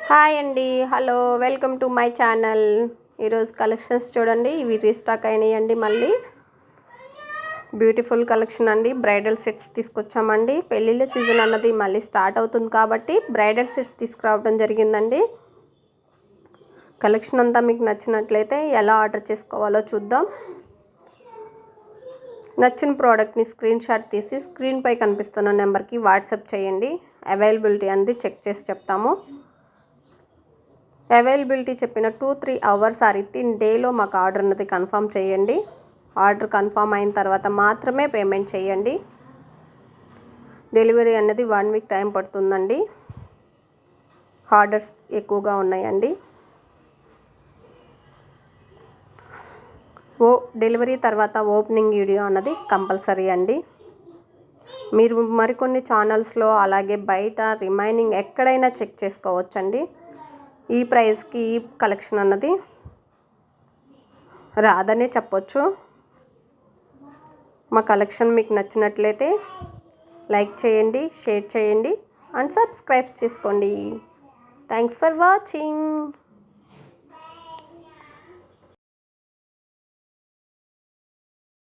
Hi అండి, hello, welcome to my channel. ఈరోజు collections చూడండి, ఇవి రీస్టాక్ అయినాయండి. మళ్ళీ బ్యూటిఫుల్ కలెక్షన్ అండి. బ్రైడల్ సెట్స్ తీసుకొచ్చామండి. పెళ్ళిళ్ళ సీజన్ అన్నది మళ్ళీ స్టార్ట్ అవుతుంది కాబట్టి బ్రైడల్ సెట్స్ తీసుకురావడం జరిగిందండి. కలెక్షన్ అంతా మీకు నచ్చినట్లయితే ఎలా ఆర్డర్ చేసుకోవాలో చూద్దాం. నచ్చిన ప్రోడక్ట్ని స్క్రీన్ షాట్ తీసి స్క్రీన్పై కనిపిస్తున్న నెంబర్కి వాట్సాప్ చేయండి. అవైలబిలిటీ అనేది చెక్ చేసి చెప్తాము. అవైలబిలిటీ చెప్పిన 2-3 అవర్స్ ఆర్ వితిన్ డేలో మాకు ఆర్డర్ అనేది కన్ఫర్మ్ చేయండి. ఆర్డర్ కన్ఫర్మ్ అయిన తర్వాత మాత్రమే పేమెంట్ చేయండి. డెలివరీ అనేది 1 వీక్ టైం పడుతుందండి. ఆర్డర్స్ ఎక్కువగా ఉన్నాయండి. డెలివరీ తర్వాత ఓపెనింగ్ వీడియో అన్నది కంపల్సరీ అండి. మీరు మరికొన్ని ఛానల్స్లో అలాగే బయట రిమైనింగ్ ఎక్కడైనా చెక్ చేసుకోవచ్చండి. ఈ ప్రైస్కి ఈ కలెక్షన్ అన్నది రాదనే చెప్పొచ్చు. మా కలెక్షన్ మీకు నచ్చినట్లయితే లైక్ చేయండి, షేర్ చేయండి అండ్ సబ్స్క్రైబ్ చేసుకోండి. Thanks for watching.